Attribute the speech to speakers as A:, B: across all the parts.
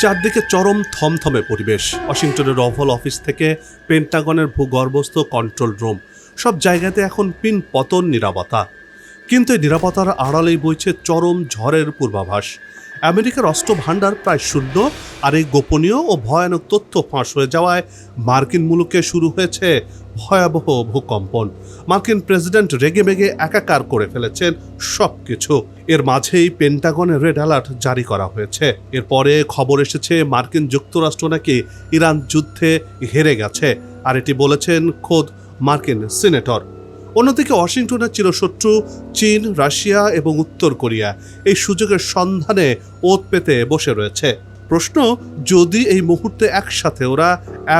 A: চারদিকে চরম থমথমে পরিবেশ। ওয়াশিংটনের ওভাল অফিস থেকে পেন্টাগনের ভূগর্ভস্থ কন্ট্রোল রুম, সব জায়গাতে এখন পিন পতন নিরাপত্তা। কিন্তু এই নিরাপত্তার আড়ালেই বইছে চরম ঝড়ের পূর্বাভাস। আমেরিকার অস্ত্র ভাণ্ডার প্রায় শূন্য, আর এই গোপনীয় ও ভয়ানক তথ্য ফাঁস হয়ে যাওয়ায় মার্কিন মুলুকে শুরু হয়েছে ভয়াবহ ভূকম্পন। মার্কিন প্রেসিডেন্ট রেগেমেগে একাকার করে ফেলেছেন সবকিছু। এর মাঝেই পেন্টাগনে রেড অ্যালার্ট জারি করা হয়েছে। এরপরে খবর এসেছে মার্কিন যুক্তরাষ্ট্র নাকি ইরান যুদ্ধে হেরে গেছে, আর এটি বলেছেন খোদ মার্কিন সিনেটর। অন্যদিকে ওয়াশিংটনের চিরশত্রু চীন, রাশিয়া এবং উত্তর কোরিয়া এই সুযোগের সন্ধানে ওত পেতে বসে রয়েছে। প্রশ্ন, যদি এই মুহূর্তে একসাথে ওরা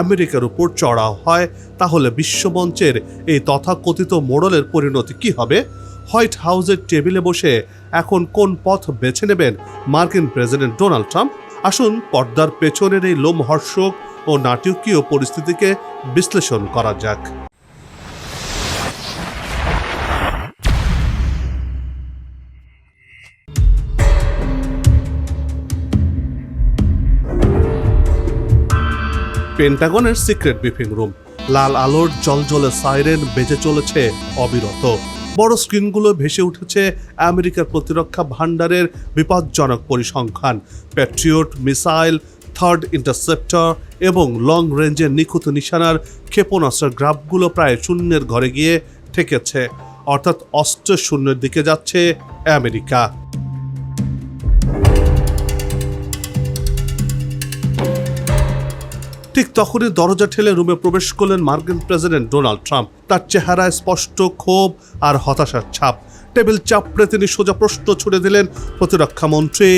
A: আমেরিকার উপর চড়াও হয়, তাহলে বিশ্বমঞ্চের এই তথাকথিত মোড়লের পরিণতি কি হবে? হোয়াইট হাউসের টেবিলে বসে এখন কোন পথ বেছে নেবেন মার্কিন প্রেসিডেন্ট ডোনাল্ড ট্রাম্প? আসুন পর্দার পেছনের এই লোমহর্ষক ও নাটকীয় পরিস্থিতিকে বিশ্লেষণ করা যাক। পেন্টাগনের সিক্রেট ব্রিফিং রুম। লাল আলোর জলজলে সাইরেন বেজে চলেছে অবিরত। বড় স্ক্রিনগুলো ভেসে উঠেছে আমেরিকার প্রতিরক্ষা ভাণ্ডারের বিপজ্জনক পরিসংখ্যান। প্যাট্রিয়ট মিসাইল, থার্ড ইন্টারসেপ্টর এবং লং রেঞ্জের নিখুঁত নিশানার ক্ষেপণাস্ত্রের গ্রাফগুলো প্রায় শূন্যের ঘরে গিয়ে ঠেকেছে, অর্থাৎ অস্ত্রের শূন্যের দিকে যাচ্ছে আমেরিকা। ঠিক তখনই দরজা ঠেলে রুমে প্রবেশ করলেন মার্কিন প্রেসিডেন্ট ডোনাল্ড ট্রাম্প। তার চেহারায় স্পষ্ট ক্ষোভ আর হতাশার ছাপ। টেবিল চাপড়ে তিনি সোজা প্রশ্ন ছুড়ে দিলেন প্রতিরক্ষা মন্ত্রী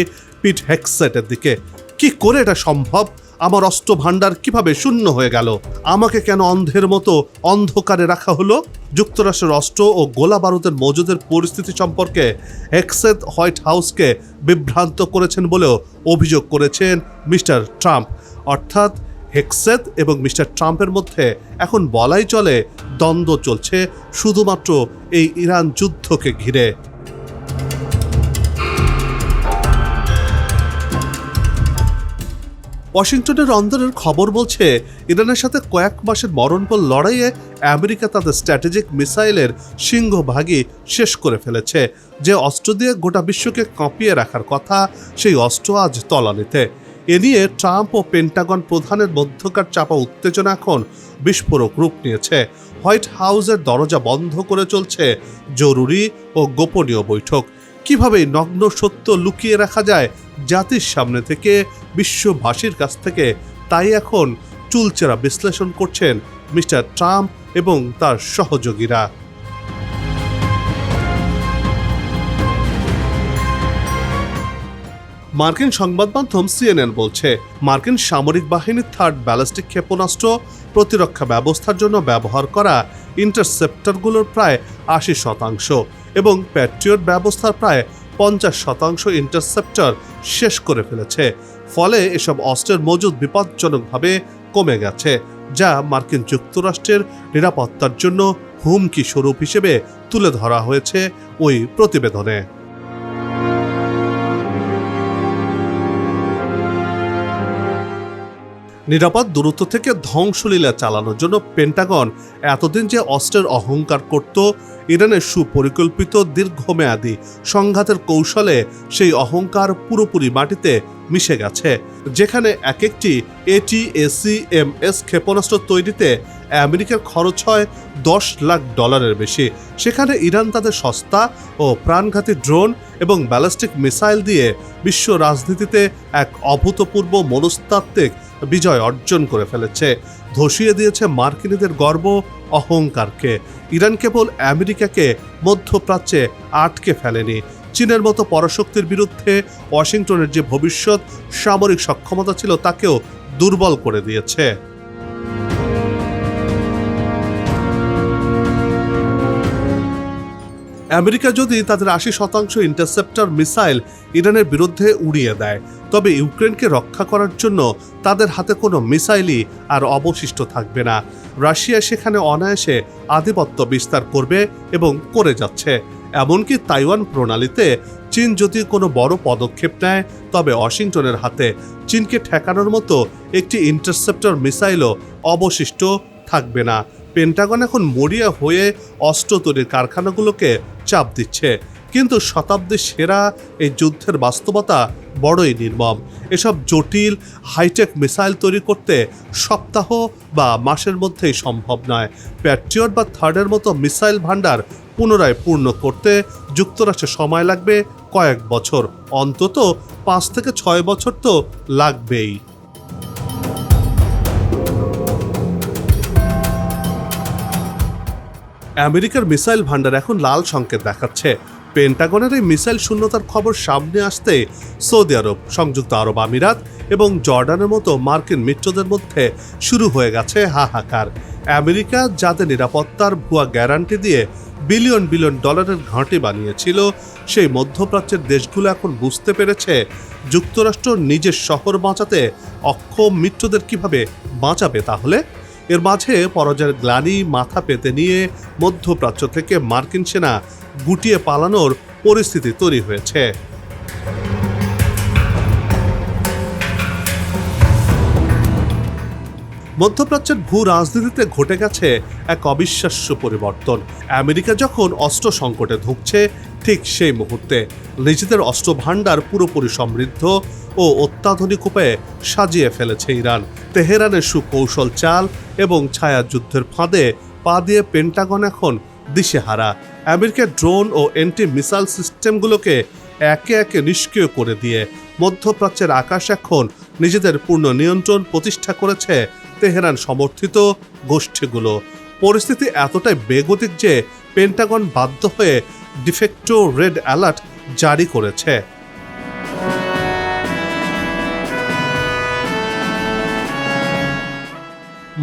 A: পিট হেগসেটের দিকে। কি করে এটা সম্ভব? আমার অস্ত্র ভাণ্ডার কিভাবে শূন্য হয়ে গেল? আমাকে কেন অন্ধের মতো অন্ধকারে রাখা হলো? যুক্তরাষ্ট্রের অস্ত্র ও গোলা বারুদের মজুদের পরিস্থিতি সম্পর্কে হেগসেট হোয়াইট হাউসকে বিভ্রান্ত করেছেন বলেও অভিযোগ করেছেন মিস্টার ট্রাম্প। অর্থাৎ হেগসেট এবং মিস্টার ট্রাম্পের মধ্যে এখন বলাই চলে দ্বন্দ্ব চলছে শুধুমাত্র এই ইরান যুদ্ধকে ঘিরে। ওয়াশিংটনের অন্দরের খবর বলছে, ইরানের সাথে কয়েক মাসের মরণপণ লড়াইয়ে আমেরিকা তাদের স্ট্র্যাটেজিক মিসাইলের সিংহভাগই শেষ করে ফেলেছে। যে অস্ত্র দিয়ে গোটা বিশ্বকে কাঁপিয়ে রাখার কথা, সেই অস্ত্র আজ তলানিতে। এ নিয়ে ট্রাম্প ও পেন্টাগন প্রধানের মধ্যকার চাপা উত্তেজনা এখন বিস্ফোরক রূপ নিয়েছে। হোয়াইট হাউসের দরজা বন্ধ করে চলছে জরুরি ও গোপনীয় বৈঠক। কিভাবে নগ্ন সত্য লুকিয়ে রাখা যায় জাতির সামনে থেকে, বিশ্ববাসীর কাছ থেকে, তাই এখন চুলচেরা বিশ্লেষণ করছেন মিস্টার ট্রাম্প এবং তার সহযোগীরা। মার্কিন সংবাদ মাধ্যম সিএনএন বলছে, মার্কিন সামরিক বাহিনীর থার্ড ব্যালিস্টিক ক্ষেপণাস্ত্র প্রতিরক্ষা ব্যবস্থার জন্য ব্যবহার করা ইন্টারসেপ্টরগুলোর প্রায় 80% এবং প্যাট্রিয়ট ব্যবস্থার প্রায় 50% ইন্টারসেপ্টর শেষ করে ফেলেছে। ফলে এসব অস্ত্রের মজুদ বিপজ্জনকভাবে কমে গেছে, যা মার্কিন যুক্তরাষ্ট্রের নিরাপত্তার জন্য হুমকি স্বরূপ হিসেবে তুলে ধরা হয়েছে ওই প্রতিবেদনে। নিরাপদ দূরত্ব থেকে ধ্বংসলীলা চালানোর জন্য পেন্টাগন এতদিন যে অস্ত্রের অহংকার করত, ইরানের সুপরিকল্পিত দীর্ঘমেয়াদী সংঘাতের কৌশলে সেই অহংকার পুরোপুরি মাটিতে মিশে গেছে। যেখানে এক একটি ATACMS ক্ষেপণাস্ত্র তৈরিতে আমেরিকার খরচ হয় $10 লাখ বেশি, সেখানে ইরান তাদের সস্তা ও প্রাণঘাতী ড্রোন এবং ব্যালিস্টিক মিসাইল দিয়ে বিশ্ব রাজনীতিতে এক অভূতপূর্ব মনস্তাত্ত্বিক বিজয় অর্জন করে ফেলেছে। ধসিয়ে দিয়েছে মার্কিনীদের গর্ব, অহংকারকে। ইরান কেবল আমেরিকাকে মধ্যপ্রাচ্যে আটকে ফেলেনি, চীনের মতো পরাশক্তির বিরুদ্ধে ওয়াশিংটনের যে ভবিষ্যৎ সামরিক সক্ষমতা ছিল তাকেও দুর্বল করে দিয়েছে। আমেরিকা যদি তাদের 80% ইন্টারসেপ্টর মিসাইল ইরানের বিরুদ্ধে উড়িয়ে দেয়, তবে ইউক্রেনকে রক্ষা করার জন্য তাদের হাতে কোনো মিসাইলই আর অবশিষ্ট থাকবে না। রাশিয়া সেখানে অনায়াসে আধিপত্য বিস্তার করবে এবং করে যাচ্ছে। এমনকি তাইওয়ান প্রণালীতে চীন যদি কোনো বড় পদক্ষেপ নেয়, তবে ওয়াশিংটনের হাতে চীনকে ঠেকানোর মতো একটি ইন্টারসেপ্টর মিসাইলও অবশিষ্ট থাকবে না। পেন্টাগন এখন মরিয়া হয়ে অস্ত্র তৈরির কারখানাগুলোকে চাপ দিচ্ছে, কিন্তু শতাব্দীর সেরা এই যুদ্ধের বাস্তবতা বড়ই নির্মম। এসব জটিল হাইটেক মিসাইল তৈরি করতে সপ্তাহ বা মাসের মধ্যেই সম্ভব নয়। প্যাট্রিয়ট বা থার্ডের মতো মিসাইল ভান্ডার পুনরায় পূর্ণ করতে যুক্তরাষ্ট্রে সময় লাগবে কয়েক বছর, অন্তত 5 থেকে 6 বছর তো লাগবেই। আমেরিকার মিসাইল ভান্ডার এখন লাল সংকেত দেখাচ্ছে। পেন্টাগনের এই মিসাইল শূন্যতার খবর সামনে আসতে সৌদি আরব, সংযুক্ত আরব আমিরাত এবং জর্ডানের মতো মার্কিন মিত্রদের মধ্যে শুরু হয়ে গেছে হাহাকার। আমেরিকা যাদের নিরাপত্তার ভুয়া গ্যারান্টি দিয়ে বিলিয়ন বিলিয়ন ডলারের ঘাঁটি বানিয়েছিল, সেই মধ্যপ্রাচ্যের দেশগুলো এখন বুঝতে পেরেছে যুক্তরাষ্ট্র নিজের শহর বাঁচাতে অক্ষম মিত্রদের কিভাবে বাঁচাবে। তাহলে এর মাঝে পরাজয়ের গ্লানি মাথা পেতে নিয়ে মধ্যপ্রাচ্য থেকে মার্কিন সেনা গুটিয়ে পালানোর পরিস্থিতি তৈরি হয়েছে। মধ্যপ্রাচ্যের ভূ রাজনীতিতে ঘটে গেছে এক অবিশ্বাস্য পরিবর্তন। আমেরিকা যখন অস্ত্র সংকটে ধুঁকছে, ঠিক সেই মুহূর্তে নিজেদের অস্ত্র ভাণ্ডার পুরোপুরি সমৃদ্ধ ও অত্যাধুনিক উপায়ে সাজিয়ে ফেলেছে ইরান। তেহরানের সুকৌশল চাল এবং ছায়া যুদ্ধের ফাঁদে পা দিয়ে পেন্টাগন এখন দিশেহারা। আমেরিকার ড্রোন ও অ্যান্টি মিসাইল সিস্টেমগুলোকে একে একে নিষ্ক্রিয় করে দিয়ে মধ্যপ্রাচ্যের আকাশ এখন নিজেদের পূর্ণ নিয়ন্ত্রণ প্রতিষ্ঠা করেছে তেহরান সমর্থিত গোষ্ঠীগুলো। পরিস্থিতি এতটাই বেগতিক যে পেন্টাগন বাধ্য হয়ে ডিফেক্টো রেড অ্যালার্ট জারি করেছে।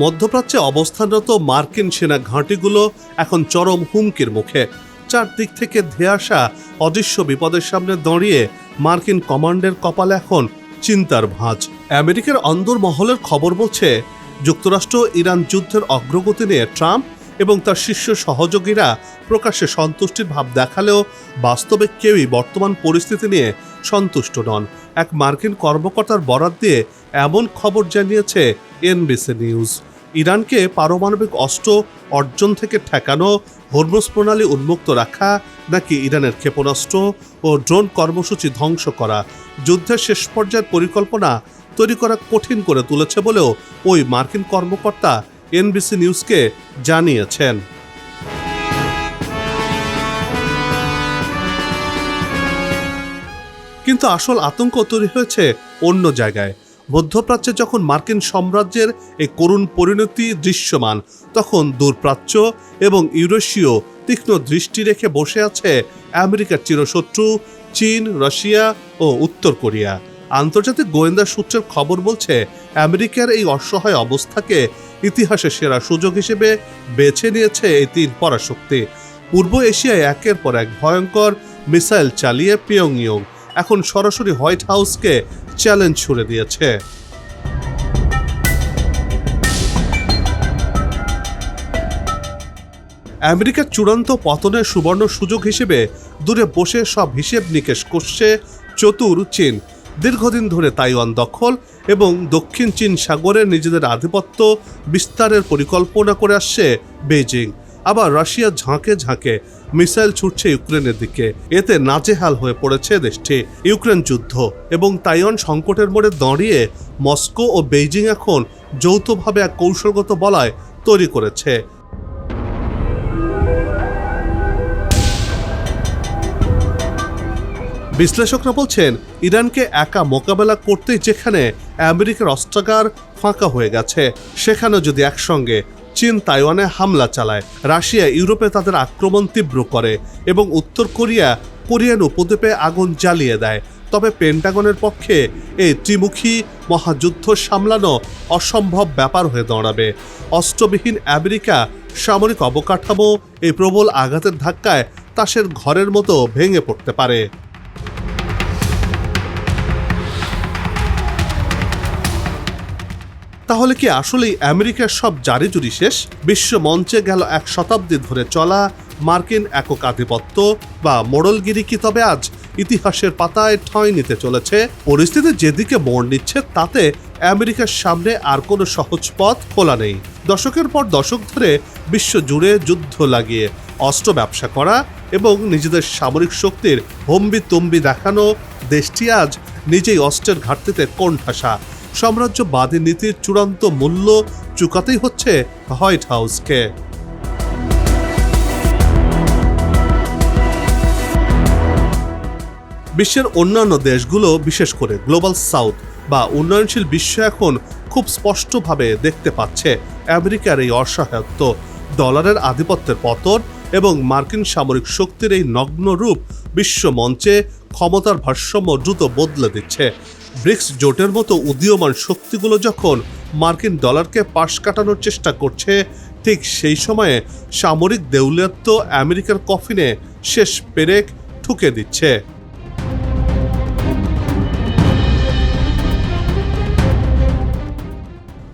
A: মধ্যপ্রাচ্যে অবস্থানরত মার্কিন সেনা ঘাঁটিগুলো এখন চরম হুমকির মুখে। চারদিক থেকে ধেয়ে আসা অদৃশ্য বিপদের সামনে দাঁড়িয়ে মার্কিন কমান্ডের কপালে এখন চিন্তার ভাঁজ। আমেরিকার অন্দরমহলের খবর বলছে, যুক্তরাষ্ট্র ইরান যুদ্ধের অগ্রগতি নিয়ে ট্রাম্প এবং তার শীর্ষ সহযোগীরা প্রকাশ্যে সন্তুষ্টির ভাব দেখালেও বাস্তবে কেউই বর্তমান পরিস্থিতি নিয়ে সন্তুষ্ট নন। এক মার্কিন কর্মকর্তার বরাত দিয়ে এমন খবর জানিয়েছে এনবিসি নিউজ, ইরানকে পারমাণবিক অস্ত্র অর্জন থেকে ঠেকানো, হরমুজ প্রণালী উন্মুক্ত রাখা, নাকি ইরানের ক্ষেপণাস্ত্র ও ড্রোন কর্মসূচি ধ্বংস করা যুদ্ধের শেষ পর্যায়ের পরিকল্পনা তৈরি করা কঠিন করে তুলেছে বলেও ওই মার্কিন কর্মকর্তা এনবিসি নিউজকে জানিয়েছেন। কিন্তু আসল আতঙ্ক তৈরি হয়েছে অন্য জায়গায়। মধ্যপ্রাচ্যে যখন মার্কিন সাম্রাজ্যের এই করুণ পরিণতি দৃশ্যমান, তখন দূরপ্রাচ্য এবং ইউরেশীয় তীক্ষ্ণ দৃষ্টি রেখে বসে আছে আমেরিকার চিরশত্রু চীন, রাশিয়া ও উত্তর কোরিয়া। আন্তর্জাতিক গোয়েন্দা সূত্রের খবর বলছে, আমেরিকার এই অসহায় অবস্থাকে ইতিহাসের সেরা সুযোগ হিসেবে বেছে নিয়েছে এই তিন পরাশক্তি। পূর্ব এশিয়ায় একের পর এক ভয়ঙ্কর মিসাইল চালিয়ে পিয়ংইয়ং এখন সরাসরি হোয়াইট হাউসকে চ্যালেঞ্জ ছুড়ে দিয়েছে। আমেরিকার চূড়ান্ত পতনের সুবর্ণ সুযোগ হিসেবে দূরে বসে সব হিসেব নিকেশ করছে চতুর চীন। দীর্ঘদিন ধরে তাইওয়ান দখল এবং দক্ষিণ চীন সাগরে নিজেদের আধিপত্য বিস্তারের পরিকল্পনা করে আসছে বেইজিং। আবার রাশিয়া ঝাঁকে ঝাঁকে মিসাইল ছুটছে ইউক্রেনের দিকে। এতে নাজেহাল হয়ে পড়েছে দেশটি। ইউক্রেন যুদ্ধ এবং তাইওয়ান সংকটের মোড়ে দাঁড়িয়ে মস্কো ও বেইজিং এখন যৌথভাবে এক কৌশলগত বলয় তৈরি করেছে। বিশ্লেষকরা বলছেন, ইরানকে একা মোকাবেলা করতেই যেখানে আমেরিকার অস্ত্রাগার ফাঁকা হয়ে গেছে, সেখানে যদি একসঙ্গে চীন তাইওয়ানে হামলা চালায়, রাশিয়া ইউরোপে তাদের আক্রমণ তীব্র করে এবং উত্তর কোরিয়া কোরিয়ান উপদ্বীপে আগুন জ্বালিয়ে দেয়, তবে পেন্টাগনের পক্ষে এই ত্রিমুখী মহাযুদ্ধ সামলানো অসম্ভব ব্যাপার হয়ে দাঁড়াবে। অস্ত্রবিহীন আমেরিকা সামরিক অবকাঠামো এই প্রবল আঘাতের ধাক্কায় তাসের ঘরের মতো ভেঙে পড়তে পারে। তাহলে কি আসলেই আমেরিকার সব জারিজুরি শেষ? বিশ্ব মঞ্চে গেল এক শতাব্দী ধরে চলা মার্কিন একক আধিপত্য বা মোড়লগিরি কি তবে আজ ইতিহাসের পাতায় ঠাঁই নিতে চলেছে? পরিস্থিতি যেদিকে মোড় নিচ্ছে তাতে আমেরিকার সামনে আর কোনো সহজ পথ খোলা নেই। দশকের পর দশক ধরে বিশ্ব জুড়ে যুদ্ধ লাগিয়ে অস্ত্র ব্যবসা করা এবং নিজেদের সামরিক শক্তির হম্বিতম্বি দেখানো দেশটি আজ নিজেই অস্ত্রের ঘাটতিতে কোণঠাসা। সাম্রাজ্যবাদী নীতির চূড়ান্ত মূল্য চুকাতেই হচ্ছে হোয়াইট হাউসকে। বিশ্বের অন্যান্য দেশগুলো, বিশেষ করে গ্লোবাল সাউথ বা উন্নয়নশীল বিশ্ব এখন খুব স্পষ্টভাবে দেখতে পাচ্ছে আমেরিকার এই অসহায়ত্ব, ডলারের আধিপত্যের পতন এবং মার্কিন সামরিক শক্তির এই নগ্ন রূপ বিশ্ব মঞ্চে ক্ষমতার ভারসাম্য দ্রুত বদলে দিচ্ছে। ব্রিক্স জোটের মতো উদীয়মান শক্তিগুলো যখন মার্কিন ডলারকে পাশ কাটানোর চেষ্টা করছে, ঠিক সেই সময়ে সামরিক দেউলিয়াত্ব আমেরিকার কফিনে শেষ পেরেক ঠুকে দিচ্ছে।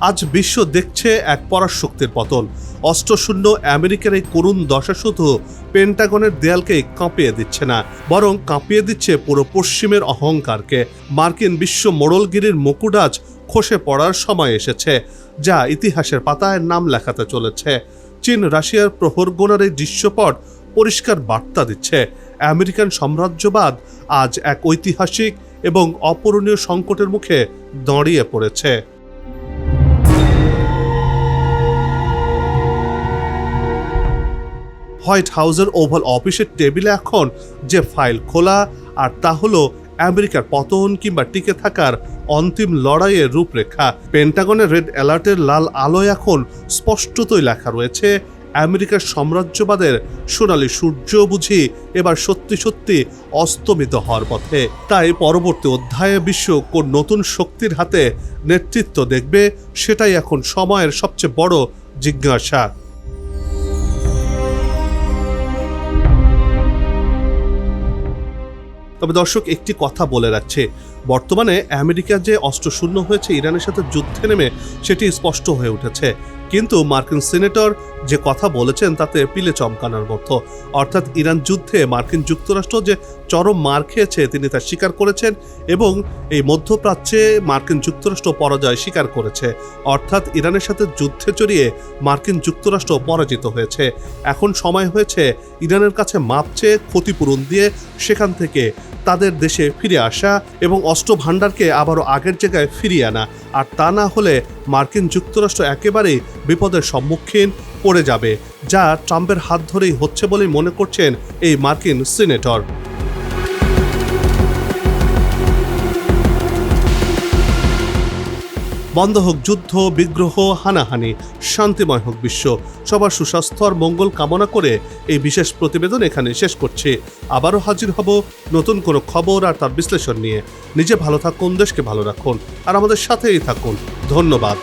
A: আজ বিশ্ব দেখছে এক পরাশক্তির পতন। অস্ত্রশূন্য আমেরিকার এই করুণ দশা শুধু পেন্টাগনের দেয়ালকেই কাঁপিয়ে দিচ্ছে না, বরং কাঁপিয়ে দিচ্ছে পুরো পশ্চিমের অহংকারকে। মার্কিন বিশ্ব মোড়লগিরির মুকুট আজ খসে পড়ার সময় এসেছে, যা ইতিহাসের পাতায় নাম লেখাতে চলেছে। চীন রাশিয়ার প্রহর গোনার এই দৃশ্যপট পরিষ্কার বার্তা দিচ্ছে, আমেরিকান সাম্রাজ্যবাদ আজ এক ঐতিহাসিক এবং অপূরণীয় সংকটের মুখে দাঁড়িয়ে পড়েছে। হোয়াইট হাউসের ওভাল অফিসের টেবিলে এখন যে ফাইল খোলা, আর তা হলো আমেরিকার পতন কিংবা টিকে থাকার অন্তিম লড়াইয়ের রূপরেখা। পেন্টাগনের রেড অ্যালার্টের লাল আলোয় এখন স্পষ্টতই লেখা রয়েছে, আমেরিকার সাম্রাজ্যবাদের সোনালী সূর্য বুঝি এবার সত্যি সত্যি অস্তমিত হওয়ার পথে। তাই পরবর্তী অধ্যায়ে বিশ্ব কোন নতুন শক্তির হাতে নেতৃত্ব দেখবে, সেটাই এখন সময়ের সবচেয়ে বড় জিজ্ঞাসা। তবে দর্শক, একটি কথা বলে রাখছে, বর্তমানে আমেরিকা যে অস্ত্রশূন্য হয়েছে ইরানের সাথে যুদ্ধে নেমে, সেটি স্পষ্ট হয়ে উঠেছে। কিন্তু মার্কিন সিনেটর যে কথা বলেছেন তাতে পিলে চমকানোর মতো। অর্থাৎ ইরান যুদ্ধে মার্কিন যুক্তরাষ্ট্র যে চরম মার খেয়েছে তিনি তা স্বীকার করেছেন এবং এই মধ্যপ্রাচ্যে মার্কিন যুক্তরাষ্ট্র পরাজয় স্বীকার করেছে। অর্থাৎ ইরানের সাথে যুদ্ধে জড়িয়ে মার্কিন যুক্তরাষ্ট্র পরাজিত হয়েছে। এখন সময় হয়েছে ইরানের কাছে মাপ চেয়ে ক্ষতিপূরণ দিয়ে সেখান থেকে তাদের দেশে ফিরে আসা এবং অস্ত্র ভাণ্ডারকে আবারও আগের জায়গায় ফিরিয়ে আনা। আর তা না হলে মার্কিন যুক্তরাষ্ট্র একেবারেই বিপদের সম্মুখীন পড়ে যাবে, যা ট্রাম্পের হাত ধরেই হচ্ছে বলেই মনে করছেন এই মার্কিন সিনেটর। বন্ধ হোক যুদ্ধ, বিগ্রহ, হানাহানি, শান্তিময় হোক বিশ্ব। সবার সুস্বাস্থ্য আর মঙ্গল কামনা করে এই বিশেষ প্রতিবেদন এখানে শেষ করছি। আবারও হাজির হব নতুন কোনো খবর আর তার বিশ্লেষণ নিয়ে। নিজে ভালো থাকুন, দেশকে ভালো রাখুন আর আমাদের সাথেই থাকুন। ধন্যবাদ।